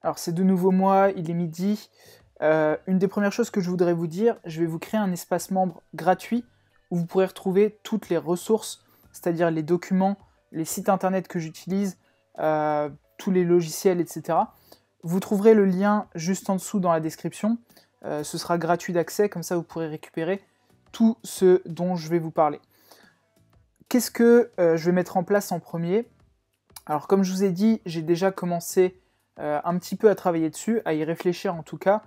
Alors c'est de nouveau moi, il est midi. Une des premières choses que je voudrais vous dire, je vais vous créer un espace membre gratuit où vous pourrez retrouver toutes les ressources, c'est-à-dire les documents, les sites internet que j'utilise, tous les logiciels, etc. Vous trouverez le lien juste en dessous dans la description. Ce sera gratuit d'accès, comme ça vous pourrez récupérer tout ce dont je vais vous parler. Qu'est-ce que je vais mettre en place en premier? Alors comme je vous ai dit, j'ai déjà commencé un petit peu à travailler dessus, à y réfléchir en tout cas,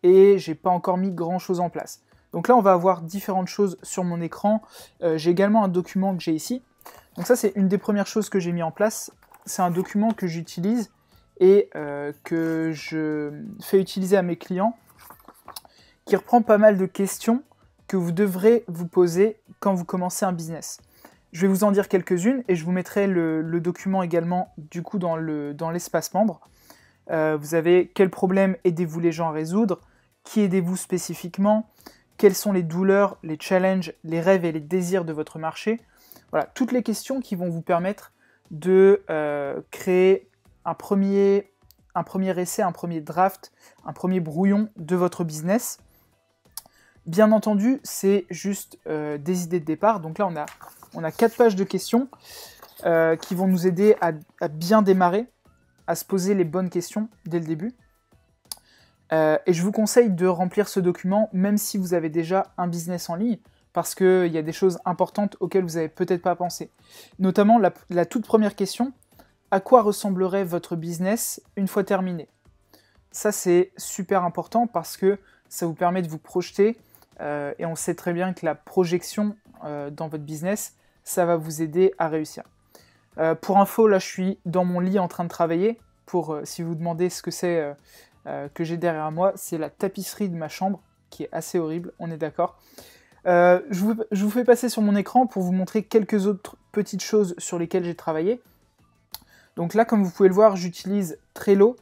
et j'ai pas encore mis grand chose en place. Donc là on va avoir différentes choses sur mon écran. J'ai également un document que j'ai ici. Donc ça c'est une des premières choses que j'ai mis en place. C'est un document que j'utilise et que je fais utiliser à mes clients, qui reprend pas mal de questions que vous devrez vous poser quand vous commencez un business. Je vais vous en dire quelques-unes et je vous mettrai le document également du coup dans l'espace membre. Vous avez quel problème aidez-vous les gens à résoudre, qui aidez-vous spécifiquement, quelles sont les douleurs, les challenges, les rêves et les désirs de votre marché. Voilà, toutes les questions qui vont vous permettre de créer un premier essai, un premier draft, un premier brouillon de votre business. Bien entendu, c'est juste des idées de départ. Donc là, on a 4 pages de questions qui vont nous aider à bien démarrer, à se poser les bonnes questions dès le début. Et je vous conseille de remplir ce document, même si vous avez déjà un business en ligne, parce qu'il y a des choses importantes auxquelles vous n'avez peut-être pas pensé. Notamment la toute première question, à quoi ressemblerait votre business une fois terminé? Ça, c'est super important parce que ça vous permet de vous projeter, et on sait très bien que la projection dans votre business, ça va vous aider à réussir. Pour info, là je suis dans mon lit en train de travailler. Si vous demandez ce que c'est que j'ai derrière moi, c'est la tapisserie de ma chambre qui est assez horrible, on est d'accord. Je vous fais passer sur mon écran pour vous montrer quelques autres petites choses sur lesquelles j'ai travaillé. Donc là, comme vous pouvez le voir, j'utilise Trello.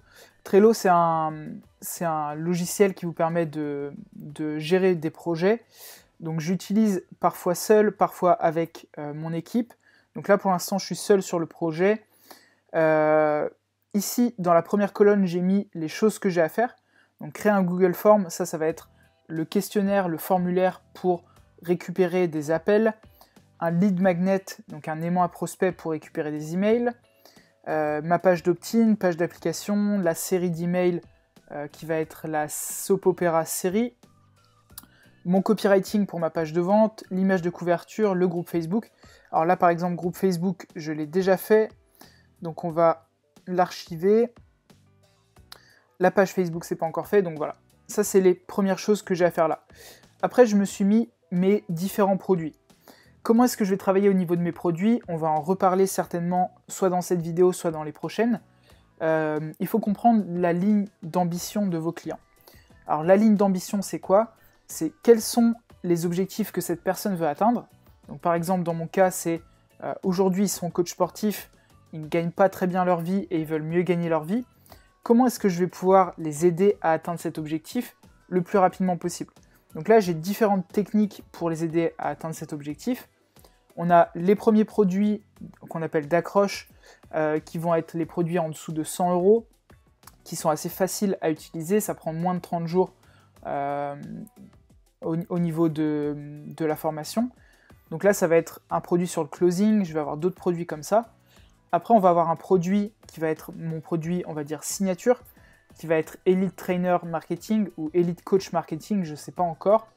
Trello, c'est un logiciel qui vous permet de gérer des projets. Donc j'utilise parfois seul, parfois avec mon équipe. Donc là, pour l'instant, je suis seul sur le projet. Ici, dans la première colonne, j'ai mis les choses que j'ai à faire. Donc créer un Google Form, ça va être le questionnaire, le formulaire pour récupérer des appels. Un lead magnet, donc un aimant à prospect pour récupérer des emails. Ma page d'opt-in, page d'application, la série d'emails qui va être la soap opera série. Mon copywriting pour ma page de vente, l'image de couverture, le groupe Facebook. Alors là, par exemple, groupe Facebook, je l'ai déjà fait. Donc on va l'archiver. La page Facebook, c'est pas encore fait. Donc voilà. Ça, c'est les premières choses que j'ai à faire là. Après, je me suis mis mes différents produits. Comment est-ce que je vais travailler au niveau de mes produits? On va en reparler certainement, soit dans cette vidéo, soit dans les prochaines. Il faut comprendre la ligne d'ambition de vos clients. Alors la ligne d'ambition, c'est quoi? C'est quels sont les objectifs que cette personne veut atteindre. Donc par exemple, dans mon cas, c'est aujourd'hui, ils sont coachs sportifs, ils ne gagnent pas très bien leur vie et ils veulent mieux gagner leur vie. Comment est-ce que je vais pouvoir les aider à atteindre cet objectif le plus rapidement possible? Donc là, j'ai différentes techniques pour les aider à atteindre cet objectif. On a les premiers produits qu'on appelle d'accroche, qui vont être les produits en dessous de 100 €, qui sont assez faciles à utiliser. Ça prend moins de 30 jours au niveau de la formation. Donc là, ça va être un produit sur le closing. Je vais avoir d'autres produits comme ça. Après, on va avoir un produit qui va être mon produit, on va dire, signature, qui va être Elite Trainer Marketing ou Elite Coach Marketing, je ne sais pas encore.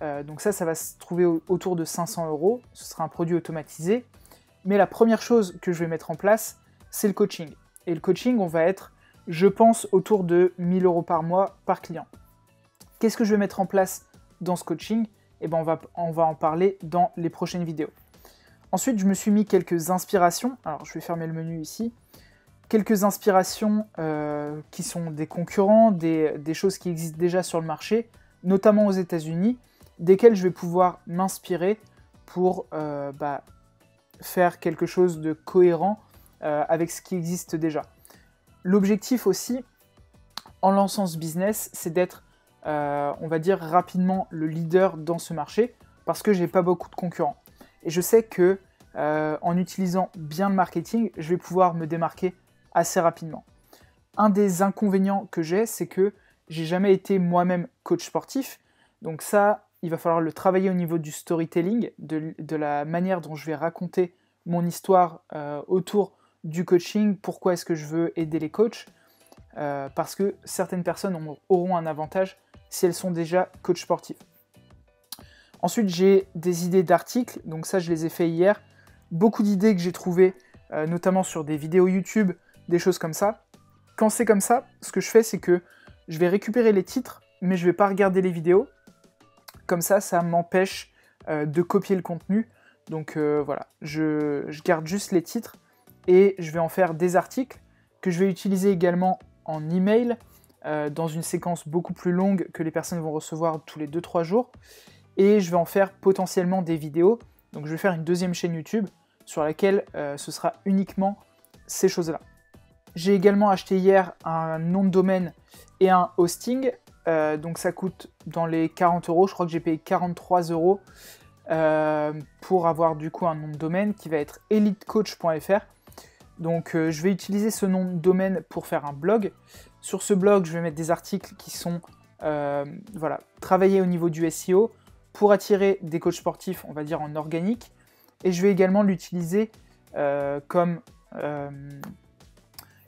Donc ça va se trouver autour de 500 €. Ce sera un produit automatisé. Mais la première chose que je vais mettre en place, c'est le coaching. Et le coaching, on va être, je pense, autour de 1 000 € par mois par client. Qu'est-ce que je vais mettre en place dans ce coaching? Eh ben, on va en parler dans les prochaines vidéos. Ensuite, je me suis mis quelques inspirations. Alors, je vais fermer le menu ici. Quelques inspirations qui sont des concurrents, des choses qui existent déjà sur le marché, notamment aux États-Unis, desquelles je vais pouvoir m'inspirer pour faire quelque chose de cohérent avec ce qui existe déjà. L'objectif aussi, en lançant ce business, c'est d'être, on va dire, rapidement le leader dans ce marché, parce que j'ai pas beaucoup de concurrents. Et je sais que en utilisant bien le marketing, je vais pouvoir me démarquer assez rapidement. Un des inconvénients que j'ai, c'est que j'ai jamais été moi-même coach sportif. Donc ça, il va falloir le travailler au niveau du storytelling, de la manière dont je vais raconter mon histoire autour du coaching. Pourquoi est-ce que je veux aider les coachs parce que certaines personnes auront un avantage si elles sont déjà coach sportifs. Ensuite, j'ai des idées d'articles. Donc ça, je les ai fait hier. Beaucoup d'idées que j'ai trouvées, notamment sur des vidéos YouTube, des choses comme ça. Quand c'est comme ça, ce que je fais, c'est que je vais récupérer les titres, mais je ne vais pas regarder les vidéos. Comme ça m'empêche de copier le contenu. Donc voilà, je garde juste les titres et je vais en faire des articles que je vais utiliser également en email dans une séquence beaucoup plus longue que les personnes vont recevoir tous les 2-3 jours. Et je vais en faire potentiellement des vidéos. Donc je vais faire une deuxième chaîne YouTube sur laquelle ce sera uniquement ces choses-là. J'ai également acheté hier un nom de domaine et un hosting. Donc ça coûte dans les 40 €. Je crois que j'ai payé 43 € pour avoir du coup un nom de domaine qui va être elitecoach.fr. Donc je vais utiliser ce nom de domaine pour faire un blog. Sur ce blog, je vais mettre des articles qui sont travaillés au niveau du SEO pour attirer des coachs sportifs, on va dire en organique. Et je vais également l'utiliser comme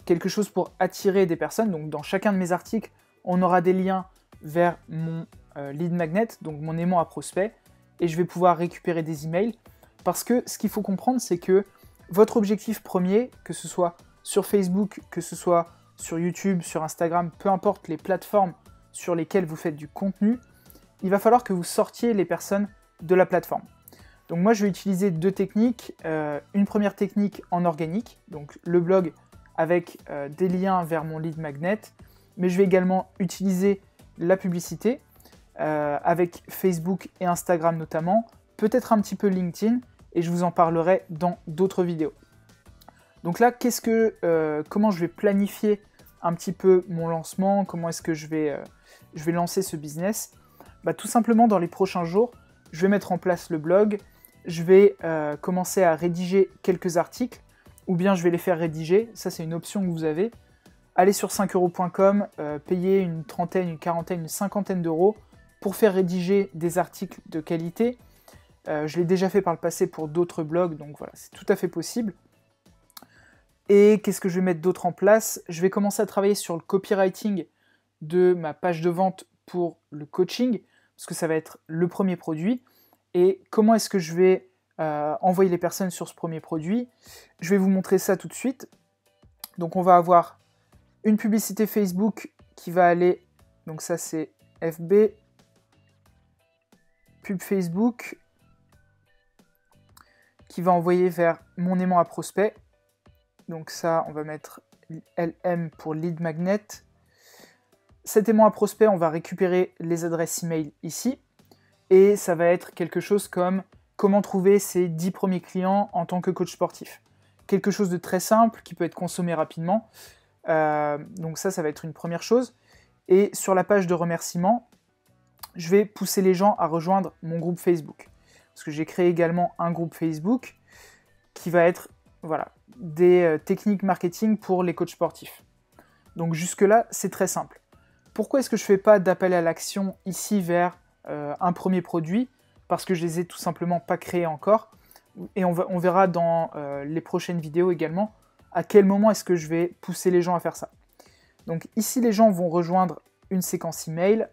quelque chose pour attirer des personnes. Donc dans chacun de mes articles, on aura des liens vers mon lead magnet, donc mon aimant à prospect, et je vais pouvoir récupérer des emails. Parce que ce qu'il faut comprendre, c'est que votre objectif premier, que ce soit sur Facebook, que ce soit sur YouTube, sur Instagram, peu importe les plateformes sur lesquelles vous faites du contenu, il va falloir que vous sortiez les personnes de la plateforme. Donc moi, je vais utiliser deux techniques. Une première technique en organique, donc le blog avec des liens vers mon lead magnet, mais je vais également utiliser la publicité avec Facebook et Instagram notamment, peut-être un petit peu LinkedIn, et je vous en parlerai dans d'autres vidéos. Donc là, comment je vais planifier un petit peu mon lancement, comment est-ce que je vais lancer ce business? Tout simplement, dans les prochains jours, je vais mettre en place le blog, je vais commencer à rédiger quelques articles, ou bien je vais les faire rédiger, ça c'est une option que vous avez. Allez sur 5euros.com, payez une trentaine, une quarantaine, une cinquantaine d'euros pour faire rédiger des articles de qualité. Je l'ai déjà fait par le passé pour d'autres blogs, donc voilà, c'est tout à fait possible. Et qu'est-ce que je vais mettre d'autre en place? Je vais commencer à travailler sur le copywriting de ma page de vente pour le coaching, parce que ça va être le premier produit. Et comment est-ce que je vais envoyer les personnes sur ce premier produit? Je vais vous montrer ça tout de suite. Donc on va avoir une publicité Facebook qui va aller, donc ça c'est FB, pub Facebook, qui va envoyer vers mon aimant à prospect. Donc ça, on va mettre LM pour lead magnet. Cet aimant à prospect, on va récupérer les adresses email ici. Et ça va être quelque chose comme comment trouver ses 10 premiers clients en tant que coach sportif. Quelque chose de très simple qui peut être consommé rapidement. Donc ça va être une première chose. Et sur la page de remerciement, je vais pousser les gens à rejoindre mon groupe Facebook. Parce que j'ai créé également un groupe Facebook qui va être des techniques marketing pour les coachs sportifs. Donc jusque-là, c'est très simple. Pourquoi est-ce que je ne fais pas d'appel à l'action ici vers un premier produit? Parce que je les ai tout simplement pas créés encore. Et on verra dans les prochaines vidéos également à quel moment est-ce que je vais pousser les gens à faire ça. Donc ici, les gens vont rejoindre une séquence email.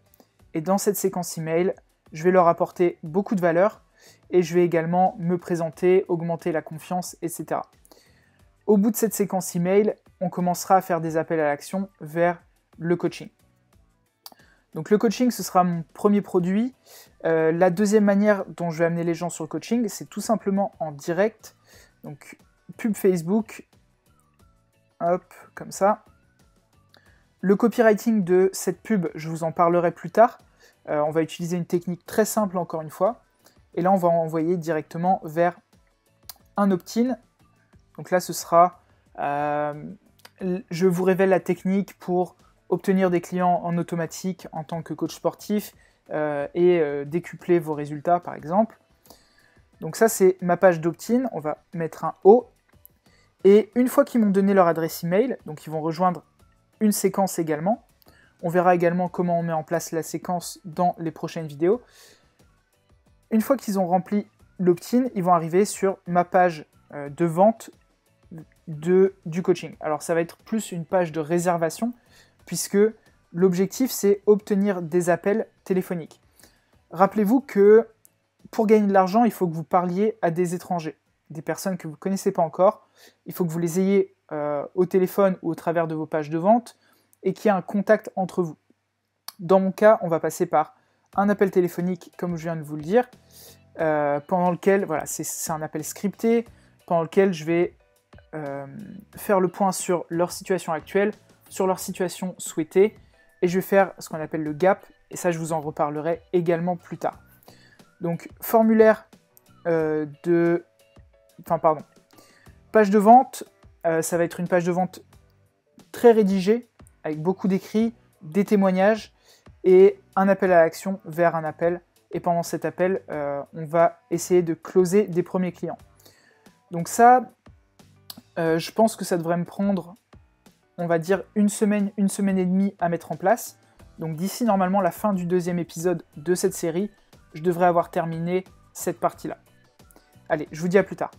Et dans cette séquence email, je vais leur apporter beaucoup de valeur. Et je vais également me présenter, augmenter la confiance, etc. Au bout de cette séquence email, on commencera à faire des appels à l'action vers le coaching. Donc le coaching, ce sera mon premier produit. La deuxième manière dont je vais amener les gens sur le coaching, c'est tout simplement en direct. Donc pub Facebook, hop, comme ça. Le copywriting de cette pub, je vous en parlerai plus tard. On va utiliser une technique très simple encore une fois. Et là, on va envoyer directement vers un opt-in. Donc là, ce sera... je vous révèle la technique pour obtenir des clients en automatique en tant que coach sportif et décupler vos résultats, par exemple. Donc ça, c'est ma page d'opt-in. On va mettre un O. Et une fois qu'ils m'ont donné leur adresse email, donc ils vont rejoindre une séquence également. On verra également comment on met en place la séquence dans les prochaines vidéos. Une fois qu'ils ont rempli l'opt-in, ils vont arriver sur ma page de vente du coaching. Alors ça va être plus une page de réservation, puisque l'objectif c'est obtenir des appels téléphoniques. Rappelez-vous que pour gagner de l'argent, il faut que vous parliez à des étrangers, des personnes que vous ne connaissez pas encore. Il faut que vous les ayez au téléphone ou au travers de vos pages de vente et qu'il y ait un contact entre vous. Dans mon cas, on va passer par un appel téléphonique, comme je viens de vous le dire, pendant lequel, voilà, c'est un appel scripté, pendant lequel je vais faire le point sur leur situation actuelle, sur leur situation souhaitée, et je vais faire ce qu'on appelle le gap, et ça je vous en reparlerai également plus tard. Donc formulaire page de vente, ça va être une page de vente très rédigée, avec beaucoup d'écrits, des témoignages, et un appel à l'action vers un appel, et pendant cet appel, on va essayer de closer des premiers clients. Donc ça, je pense que ça devrait me prendre, on va dire, une semaine et demie à mettre en place. Donc d'ici normalement la fin du 2e épisode de cette série, je devrais avoir terminé cette partie-là. Allez, je vous dis à plus tard.